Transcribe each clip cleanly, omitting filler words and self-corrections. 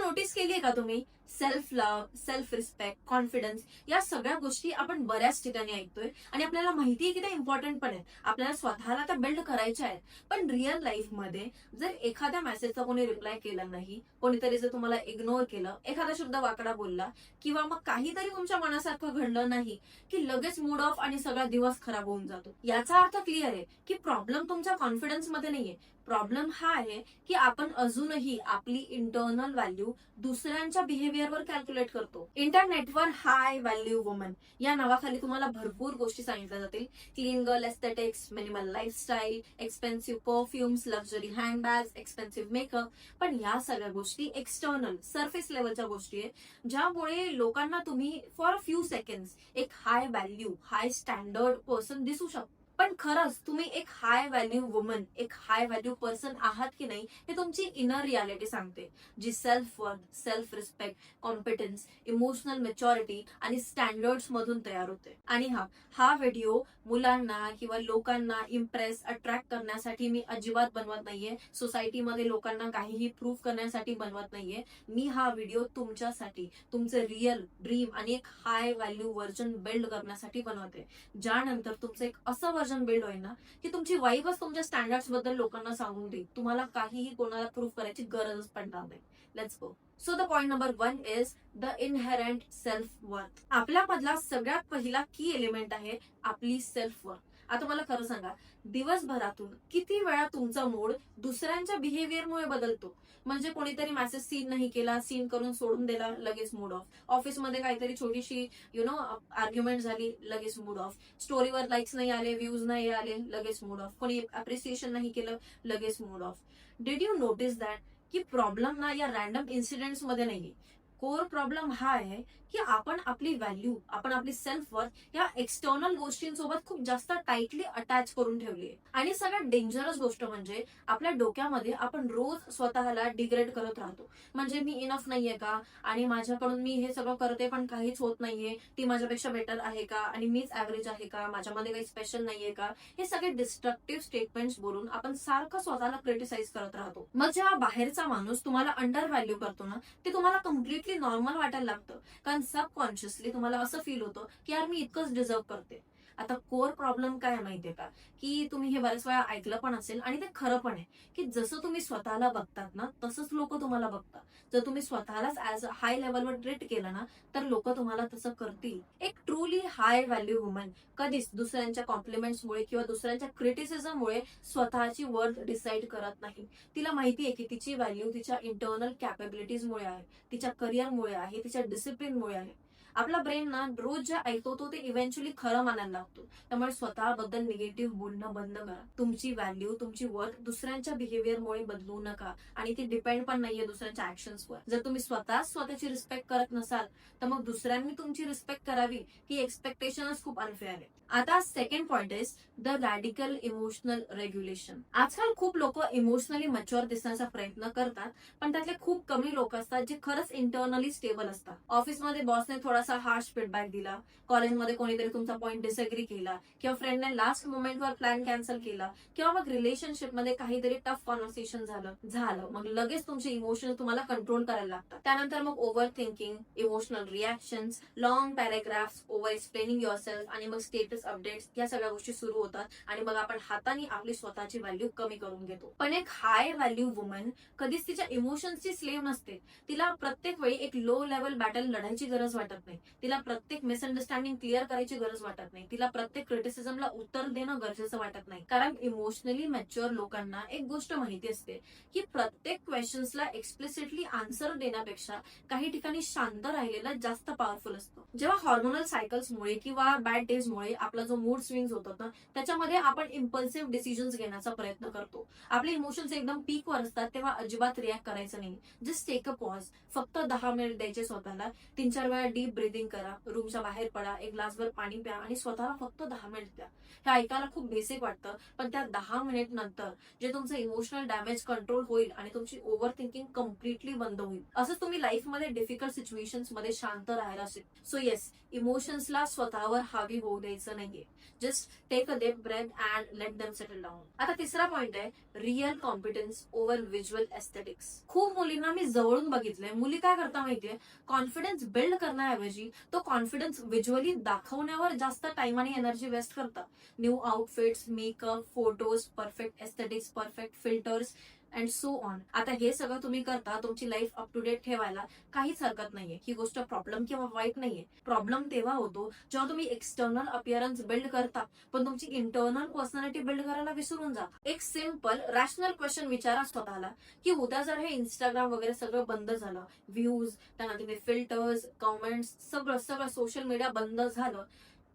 Notice केलीये का तुम्ही? Self love, self respect, confidence या सगळ्या गोष्टी आपण बऱ्याच ठिकाणी ऐकतोय आणि आपल्याला माहितीये की त्या इम्पॉर्टंट पण आहेत. आपल्याला स्वतःला त्या बिल्ड करायच्या आहेत. पण रिअल लाईफमध्ये जर एखाद्या मेसेजचा कोणी रिप्लाय केला नाही, कोणीतरी जर तुम्हाला इग्नोर केलं, एखादा शब्द वाकडा बोलला किंवा मग काहीतरी तुमच्या मनासारखं घडलं नाही, की लगेच मूड ऑफ आणि सगळा दिवस खराब होऊन जातो. याचा अर्थ क्लिअर आहे की प्रॉब्लेम तुमच्या कॉन्फिडन्समध्ये नाहीये. प्रॉब्लेम हा आहे की आपण अजूनही आपली इंटरनल व्हॅल्यू दुसऱ्यांच्या बिहेवियरवर कॅल्क्युलेट करतो. इंटरनेटवर हाय व्हॅल्यू वुमन या नावाखाली तुम्हाला भरपूर गोष्टी सांगितल्या जातील. Clean girl aesthetics, minimal lifestyle, expensive perfumes, luxury handbags, expensive makeup. पण या सगळ्या गोष्टी एक्सटर्नल सरफेस लेवलच्या गोष्टी आहेत, ज्यामुळे लोकांना तुम्ही फॉर फ्यू सेकंड्स एक हाय व्हॅल्यू, हाय स्टँडर्ड पर्सन दिसू शकतो. पण खरंच तुम्ही एक हाय व्हॅल्यू वुमन, एक हाय व्हॅल्यू पर्सन आहात की नाही हे तुमची इनर रियालिटी सांगते, जी self worth, self respect, competence, emotional maturity आणि स्टँडर्ड्स मधून तयार होते. आणि हा व्हिडिओ मुलांना किंवा लोकांना इम्प्रेस अट्रॅक्ट करण्यासाठी मी अजिबात बनवत नाहीये. सोसायटीमध्ये लोकांना काहीही प्रूव्ह करण्यासाठी बनवत नाहीये. मी हा व्हिडिओ तुमच्यासाठी, तुमचे रिअल ड्रीम आणि एक हाय व्हॅल्यू व्हर्जन बिल्ड करण्यासाठी बनवते, ज्यानंतर तुमचं एक असं व्हर्जन बिल्ड होईल ना की तुमची वाईबच तुमच्या स्टँडर्ड्स बद्दल लोकांना सांगून देईल. तुम्हाला काहीही कोणाला प्रूव्ह करायची गरजच पडणार नाही. Let's go. So the point number 1 is the inherent self worth. आपल्यामधला सगळ्यात पहिला की एलिमेंट आहे आपली सेल्फ वर्थ. आता मला खरं सांगा, दिवसभरातून किती वेळा तुमचा मूड दुसऱ्यांच्या बिहेवियरमुळे बदलतो? म्हणजे कोणीतरी मेसेज सीन नाही केला, सीन करून सोडून दिला, लगेच मूड ऑफ. ऑफिसमध्ये काहीतरी छोटीशी आर्ग्युमेंट झाली, लगेच मूड ऑफ. स्टोरीवर लाईक्स नाही आले, व्ह्यूज नाही आले, लगेच मूड ऑफ. कोणी अप्रिसिएशन नाही केलं, लगेच mood off. Did you notice that की प्रॉब्लेम ना या रॅन्डम इन्सिडेंट्स मध्ये नाहीये. कोर प्रॉब्लेम हा आहे की आपण आपली व्हॅल्यू, आपण आपली सेल्फ वर्थ या एक्सटर्नल गोष्टींसोबत खूप जास्त टाईटली अटॅच करून ठेवली आहे. आणि सगळ्यात डेंजरस गोष्ट म्हणजे आपल्या डोक्यामध्ये आपण रोज स्वतःला डिग्रेड करत राहतो. म्हणजे मी इनफ नाहीये का, आणि माझ्याकडून मी हे सगळं करते पण काहीच होत नाहीये, ती माझ्यापेक्षा बेटर आहे का, आणि मीच ऍव्हरेज आहे का, माझ्यामध्ये काही स्पेशल नाहीये का. हे सगळे डिस्ट्रक्टिव्ह स्टेटमेंट्स बोलून आपण सारखं स्वतःला क्रिटिसाइज करत राहतो. मग जेव्हा बाहेरचा माणूस तुम्हाला अंडर व्हॅल्यू करतो ना, ते तुम्हाला कम्प्लिटली नॉर्मल वाटायला लागतं. कारण सबकॉन्शियसली तुम्हाला असं फील होतं की यार मी इतकंच डिझर्व करते. आता कोर प्रॉब्लेम काय आहे माहितीये का, की तुम्ही हे बऱ्याच वेळा ऐकलं पण असेल आणि ते खरं पण आहे, की जसं तुम्ही स्वतःला बघतात ना तसंच लोक तुम्हाला बघतात. जर तुम्ही स्वतःलाच ऍज अ हाय लेवलवर ट्रीट केलं ना तर लोक तुम्हाला तसं करतील. एक ट्रूली हाय व्हॅल्यू वुमन कधीच दुसऱ्यांच्या कॉम्प्लिमेंट्समुळे किंवा दुसऱ्यांच्या क्रिटिसिझममुळे स्वतःची वर्थ डिसाईड करत नाही. तिला माहितीये की तिची व्हॅल्यू तिच्या इंटरनल कॅपेबिलिटीजमुळे आहे, तिच्या करिअरमुळे आहे, तिच्या डिसिप्लिनमुळे आहे. आपला ब्रेन ना रोज जे ऐकतो ते इव्हेंच्युअली खरं मानायला लागतो. त्यामुळे स्वतःबद्दल निगेटिव्ह बोलणं बंद करा. तुमची व्हॅल्यू, तुमची वर्थ दुसऱ्यांच्या बिहेवियरमुळे बदलू नका, आणि ती डिपेंड पण नाहीये दुसऱ्यांच्या ऍक्शन्सवर. जर तुम्ही स्वतःच स्वतःची रिस्पेक्ट करत नसाल तर मग दुसऱ्यांनी तुमची रिस्पेक्ट करावी ही एक्सपेक्टेशनच खूप अनफेअर आहे. आता second point is the radical emotional regulation. आजकाल खूप लोक इमोशनली मच्युअर दिसण्याचा प्रयत्न करतात, पण त्यातले खूप कमी लोक असतात जे खरंच इंटरनली स्टेबल असतात. ऑफिसमध्ये बॉसने थोडासा हार्श फीडबॅक दिला, कॉलेजमध्ये कोणीतरी तुमचा पॉइंट डिसएग्री केला, किंवा फ्रेंडने लास्ट मोमेंटवर प्लॅन कॅन्सल केला, किंवा मग रिलेशनशिपमध्ये काहीतरी टफ कॉन्व्हर्सेशन झालं मग लगेच तुमचे इमोशन तुम्हाला कंट्रोल करायला लागतात. त्यानंतर मग over thinking, emotional reactions, long paragraphs, over explaining yourself आणि मग स्टेटस अपडेट्स या सगळ्या गोष्टी सुरू होतात. आणि मग आपण हाताने आपली स्वतःची व्हॅल्यू कमी करून घेतो. पण एक हाय व्हॅल्यू वुमन कधीच तिच्या इमोशन्सची स्लेव्ह नसते. तिला प्रत्येक वेळी एक लो लेवल बॅटल लढायची गरज वाटत नाही. तिला प्रत्येक मिसअंडरस्टँडिंग क्लिअर करायची गरज वाटत नाही. तिला प्रत्येक क्रिटिसिझमला उत्तर देणं गरजेचं वाटत नाही. कारण इमोशनली मॅच्युअर लोकांना एक गोष्ट माहिती असते की प्रत्येक क्वेश्चन्सला एक्सप्लिसिटली आन्सर देण्यापेक्षा काही ठिकाणी शांत राहिलेला जास्त पॉवरफुल असतो. जेव्हा हॉर्मोनल सायकल्समुळे किंवा बॅड डेजमुळे आपला जो मूड स्विंग्स होतात ना त्याच्यामध्ये आपण इम्पल्सिव्ह डिसिजन्स घेण्याचा प्रयत्न करतो. आपले इमोशन्स एकदम पीकवर असतात तेव्हा अजिबात रिॲक्ट करायचं नाही. Just take a pause. फक्त 10 मिनिट द्यायचे स्वतःला. 3-4 वेळा डीप ब्रिदिंग करा, रूमच्या बाहेर पडा, एक ग्लासभर पाणी प्या आणि स्वतःला फक्त 10 मिनिट द्या. हे ऐकायला खूप बेसिक वाटतं, पण त्या 10 मिनिट नंतर जे तुमचं इमोशनल डॅमेज कंट्रोल होईल आणि तुमची ओव्हर थिंकिंग कम्प्लिटली बंद होईल. असंच तुम्ही लाईफमध्ये डिफिकल्ट सिच्युएशन्स मध्ये शांत राहायला शिक. सो येस, इमोशन्सला स्वतःवर हावी होऊ द्यायचं नाहीये. Just take a deep breath and let them settle down. आता तिसरा पॉइंट आहे real confidence over visual aesthetics. खूप मुलींना मी जवळून बघितलंय, मुली काय करता माहितीये, कॉन्फिडन्स बिल्ड करण्याऐवजी तो कॉन्फिडन्स व्हिज्युअली दाखवण्यावर जास्त टाइम आणि एनर्जी वेस्ट करतात. New outfits, makeup, photos, perfect aesthetics, perfect filters and so on. आता हे सगळं तुम्ही करता तुमची लाईफ अप टू डेट ठेवायला, काहीच हरकत नाहीये. ही गोष्ट प्रॉब्लेम किंवा वाईट नाहीये. प्रॉब्लेम तेव्हा होतो जेव्हा तुम्ही एक्सटर्नल अपिअरन्स बिल्ड करता पण तुमची इंटरनल पर्सनॅलिटी बिल्ड करायला विसरून जा. एक सिम्पल रॅशनल क्वेश्चन विचारा स्वतःला की उद्या जर हे इंस्टाग्राम वगैरे सगळं बंद झालं, व्ह्यूज, त्यानंतर फिल्टर्स, कमेंट्स, सगळं सगळं सोशल मीडिया बंद झालं,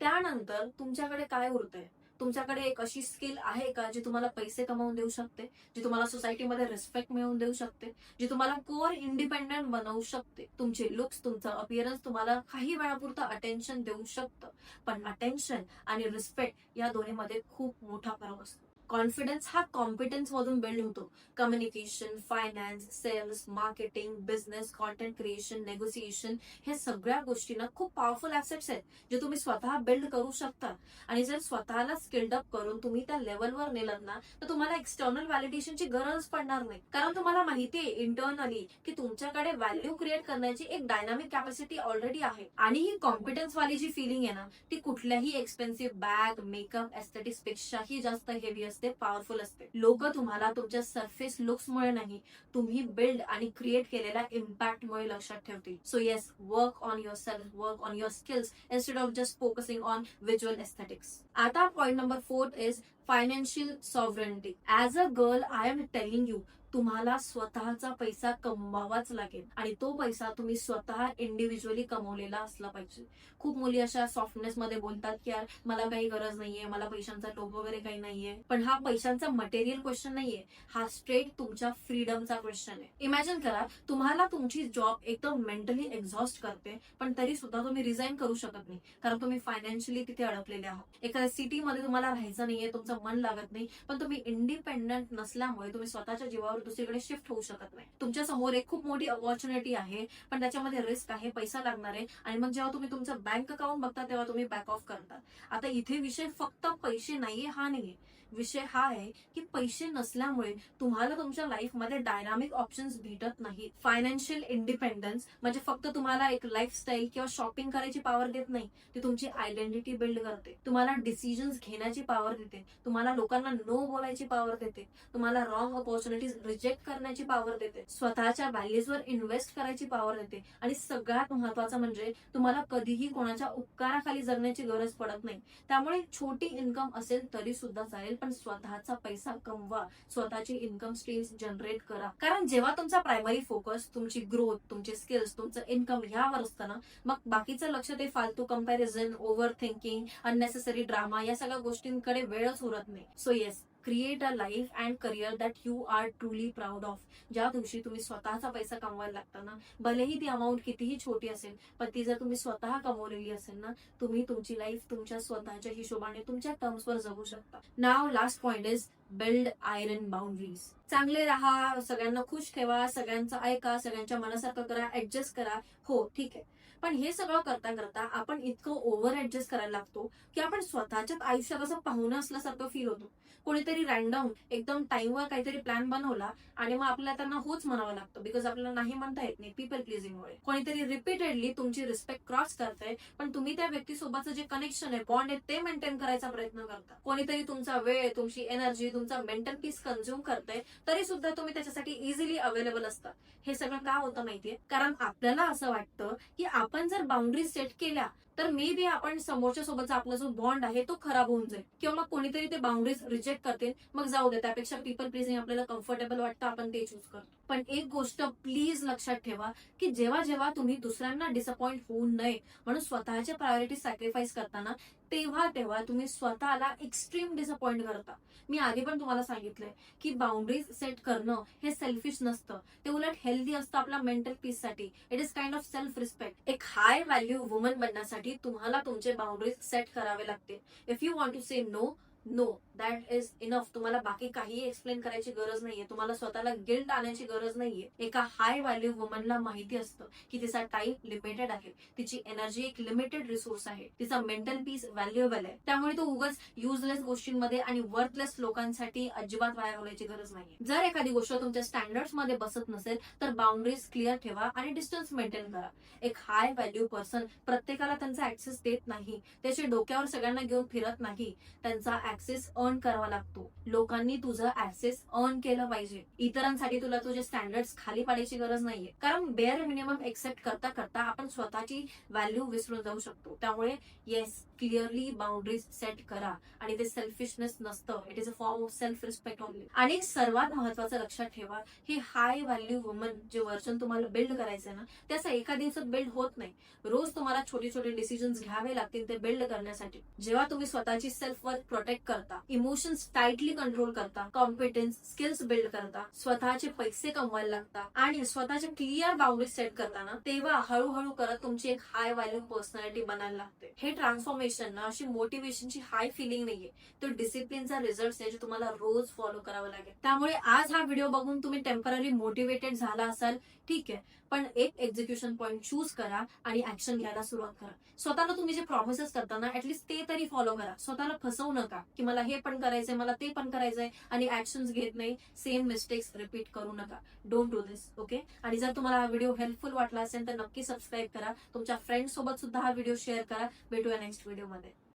त्यानंतर तुमच्याकडे काय उरतंय? तुमच्याकडे एक अशी स्किल आहे का जी तुम्हाला पैसे कमावून देऊ शकते, जी तुम्हाला सोसायटीमध्ये रिस्पेक्ट मिळवून देऊ शकते, जी तुम्हाला कोर इंडिपेंडेंट बनवू शकते? तुमचे लुक्स, तुमचं अपिअरन्स तुम्हाला काही वेळापुरतं अटेन्शन देऊ शकतं, पण अटेन्शन आणि रिस्पेक्ट या दोन्हीमध्ये खूप मोठा फरक असतो. कॉन्फिडन्स हा कॉम्पिटन्स मधून बिल्ड होतो. Communication, finance, sales, marketing, business, content creation, negotiation, हे सगळ्या गोष्टींना खूप पॉवरफुल ऍसेट्स आहेत जे तुम्ही स्वतः बिल्ड करू शकता. आणि जर स्वतःला स्किल्ड अप करून तुम्ही त्या लेवलवर नेलात ना, तर तुम्हाला एक्सटर्नल व्हॅलिडेशनची गरज पडणार नाही. कारण तुम्हाला माहितीये इंटरनली की तुमच्याकडे व्हॅल्यू क्रिएट करण्याची एक डायनामिक कॅपॅसिटी ऑलरेडी आहे. आणि ही कॉम्पिटन्स वाली जी फिलिंग आहे ना, ती कुठल्याही एक्सपेन्सिव्ह बॅग, मेकअप, एस्थेटिक्स पेक्षाही जास्त हेवी असते, पॉवरफुल असते. लोक तुम्हाला तुमच्या सरफेस लुक्समुळे नाही, तुम्ही बिल्ड आणि क्रिएट केलेल्या इम्पॅक्टमुळे लक्षात ठेवतील. So yes, work on yourself, work on your skills instead of just focusing on visual aesthetics. आता point number 4 is financial sovereignty. As a girl, I am telling you, तुम्हाला स्वतःचा पैसा कमवावाच लागेल आणि तो पैसा तुम्ही स्वतः इंडिव्हिज्युअली कमवलेला असला पाहिजे. खूप मुली अशा सॉफ्टनेस मध्ये बोलतात की यार मला काही गरज नाहीये, मला पैशांचा लोभ वगैरे काही नाहीये. पण हा पैशांचा मटेरियल क्वेश्चन नाहीये, हा स्ट्रेट तुमच्या फ्रीडमचा क्वेश्चन आहे. इमॅजिन करा, तुम्हाला तुमची जॉब एकदम मेंटली एक्झॉस्ट करते, पण तरी सुद्धा तुम्ही रिझाईन करू शकत नाही कारण तुम्ही फायनान्शियली तिथे अडकलेले आहात. एखाद्या सिटीमध्ये तुम्हाला राहायचं नाहीये, तुमचं मन लागत नाही, पण तुम्ही इंडिपेंडंट नसल्यामुळे तुम्ही स्वतःच्या जीवावर दुसरीकडे शिफ्ट होऊ शकत नाही. तुमच्या समोर एक खूप मोठी अपॉर्च्युनिटी आहे, पण त्याच्यामध्ये रिस्क आहे, पैसा लागणार आहे, आणि मग जेव्हा तुम्ही तुमचं बँक अकाउंट बघता तेव्हा तुम्ही बॅक ऑफ करता. आता इथे विषय फक्त पैसे नाहीये हा नाहीये, विषय हा आहे की पैसे नसल्यामुळे तुम्हाला तुमच्या लाईफमध्ये डायनामिक ऑप्शन्स भेटत नाहीत. फायनान्शियल इंडिपेंडन्स म्हणजे फक्त तुम्हाला एक लाईफस्टाईल किंवा शॉपिंग करायची पॉवर देत नाही, ती तुमची आयडेंटिटी बिल्ड करते. तुम्हाला डिसिजन्स घेण्याची पॉवर देते, तुम्हाला लोकांना नो बोलायची पॉवर देते, तुम्हाला रॉंग अपॉर्च्युनिटीज रिजेक्ट करण्याची पॉवर देते, स्वतःच्या व्हॅल्यूजवर इन्व्हेस्ट करायची पॉवर देते, आणि सगळ्यात महत्वाचं म्हणजे तुम्हाला कधीही कोणाच्या उपकाराखाली जगण्याची गरज पडत नाही. त्यामुळे छोटी इन्कम असेल तरी सुद्धा चालेल, पण स्वतःचा पैसा कमवा, स्वतःची इन्कम स्ट्रीम्स जनरेट करा. कारण जेव्हा तुमचा प्रायमरी फोकस तुमची ग्रोथ, तुमचे स्किल्स, तुमचं इन्कम यावर असतं ना, मग बाकीचं लक्ष ते फालतू comparison, overthinking, unnecessary drama या सगळ्या गोष्टींकडे वेळच उरत नाही. So yes, create a life and career that you are truly proud of. ज्या दिवशी तुम्ही स्वतःचा पैसा कमवायला लागता ना, भलेही ती अमाऊंट कितीही छोटी असेल, पण ती जर तुम्ही स्वतः कमवलेली असेल ना, तुम्ही तुमची लाईफ तुमच्या स्वतःच्या हिशोबाने तुमच्या टर्म्सवर जगू शकता. Now last point is build iron boundaries. चांगले राहा, सगळ्यांना खुश ठेवा, सगळ्यांचं ऐका, सगळ्यांच्या मनासारखं करा, ऍडजस्ट करा. हो ठीक आहे, पण हे सगळं करता करता आपण इतकं ओव्हर ऍडजस्ट करायला लागतो की आपण स्वतःच्याच आयुष्यात असं पाहुणं असल्यासारखं फील होतो. कोणीतरी रॅन्डम एकदम टाइमवर काहीतरी प्लॅन बनवला आणि मग आपल्याला त्यांना होच म्हणावं लागतं, बिकॉज आपल्याला नाही म्हणता येत नाही पीपल प्लीजिंगमुळे. कोणीतरी रिपीटेडली तुमची रिस्पेक्ट क्रॉस करतंय, पण तुम्ही त्या व्यक्तीसोबतचं जे कनेक्शन आहे, बॉन्ड आहे, ते मेंटेन करायचा प्रयत्न करता. कोणीतरी तुमचा वेळ, तुमची एनर्जी, तुमचा मेंटल पीस कंझ्युम करतंय, तरी सुद्धा तुम्ही त्याच्यासाठी इझिली अवेलेबल असता. हे सगळं का होतं माहितीये? कारण आपल्याला असं वाटतं की आपण जर बाउंड्रीज सेट केल्या तर मे बी आपण समोरच्या सोबतचा आपला जो बॉन्ड आहे तो खराब होऊन जाईल, किंवा मग कोणीतरी ते बाउंड्रीज रिजेक्ट करतील, मग जाऊ दे, त्यापेक्षा पीपल प्लीजिंग आपल्याला कम्फर्टेबल वाटतं, आपण ते चूज करतो. पण एक गोष्ट प्लीज लक्षात ठेवा, की जेव्हा जेव्हा तुम्ही दुसऱ्यांना डिसअपॉइंट होऊ नये म्हणून स्वतःच्या प्रायोरिटी सॅक्रिफाईस करताना, तेव्हा तेव्हा तुम्ही स्वतःला एक्स्ट्रीम डिसअपॉइंट करता. मी आधी पण तुम्हाला सांगितलंय की बाउंड्रीज सेट करणं हे सेल्फिश नसतं, ते उलट हेल्दी असतं आपल्या मेंटल पीससाठी. It is kind of self respect. एक हाय व्हॅल्यू वुमन बनण्यासाठी तुम्हाला तुमचे बाउंड्रीज सेट करावे लागतील. If you want to say no, no, that is enough. तुम्हाला बाकी काहीही एक्सप्लेन करायची गरज नाहीये, तुम्हाला स्वतःला गिल्ट आणायची गरज नाहीये. एका हाय व्हॅल्यू वुमनला माहिती असतं की तिचा टाइम लिमिटेड आहे, तिची एनर्जी एक लिमिटेड रिसोर्स आहे, तिचा मेंटल पीस व्हॅल्युएबल आहे. त्यामुळे तो उगाच युजलेस गोष्टींमध्ये आणि वर्थलेस लोकांसाठी अजिबात वाया घालवायची गरज नाहीये. जर एखादी गोष्ट तुमच्या स्टँडर्ड्स मध्ये बसत नसेल तर बाउंड्रीज क्लिअर ठेवा आणि डिस्टन्स मेंटेन करा. एक हाय व्हॅल्यू पर्सन प्रत्येकाला त्यांचा ऍक्सेस देत नाही, त्याच्या डोक्यावर सगळ्यांना घेऊन फिरत नाही. त्यांचा ऍक्सेस अर्न करावा लागतो. लोकांनी तुझं ऍक्सेस अर्न केलं पाहिजे. इतरांसाठी तुला तुझे स्टँडर्ड्स खाली पाडायची गरज नाहीये, कारण बेअर मिनिमम एक्सेप्ट करता करता आपण स्वतःची व्हॅल्यू विसरून जाऊ शकतो. त्यामुळे येस, क्लिअरली बाउंड्रीज सेट करा आणि ते सेल्फिशनेस नसतं, it is a form of self respect only. आणि सर्वात महत्वाचं लक्षात ठेवा, ही हाय व्हॅल्यू वुमन जे वर्जन तुम्हाला बिल्ड करायचंय ना, ते असं एका दिवसात बिल्ड होत नाही. रोज तुम्हाला छोटे छोटे डिसिजन्स घ्यावे लागतील ते बिल्ड करण्यासाठी. जेव्हा तुम्ही स्वतःची सेल्फ वर्थ प्रोटेक्ट करता, इमोशन्स टाइटली कंट्रोल करता, कॉम्पिटन्स स्किल्स बिल्ड करता, स्वतःचे पैसे कमवायला लागता आणि स्वतःच्या क्लिअर बाउंड्रीज सेट करताना, तेव्हा हळूहळू करत तुमची एक हाय व्हॅल्यू पर्सनॅलिटी बनायला लागते. हे ट्रान्सफॉर्मेशन ना अशी मोटिवेशनची हाय फिलिंग नाहीये, तो डिसिप्लिनचा रिझल्ट आहे, जे तुम्हाला रोज फॉलो करावं लागेल. त्यामुळे आज हा व्हिडिओ बघून तुम्ही टेम्पररी मोटिवेटेड झाला असाल, ठीक आहे, पण एक एक्झिक्युशन पॉइंट चूज करा आणि ऍक्शन घ्यायला सुरुवात करा. स्वतःला तुम्ही जे प्रॉमिसेस करता ना, ऍटलीस्ट ते तरी फॉलो करा. स्वतःला फसवू नका की मला हे पण करायचंय, मला ते पण करायचंय आणि ऍक्शन्स घेत नाही. सेम मिस्टेक्स रिपीट करू नका. Don't do this, okay. आणि जर तुम्हाला हा व्हिडिओ हेल्पफुल वाटला असेल तर नक्की सबस्क्राईब करा. तुमच्या फ्रेंड्स सोबत सुद्धा हा व्हिडिओ शेअर करा. भेटूया नेक्स्ट व्हिडिओमध्ये.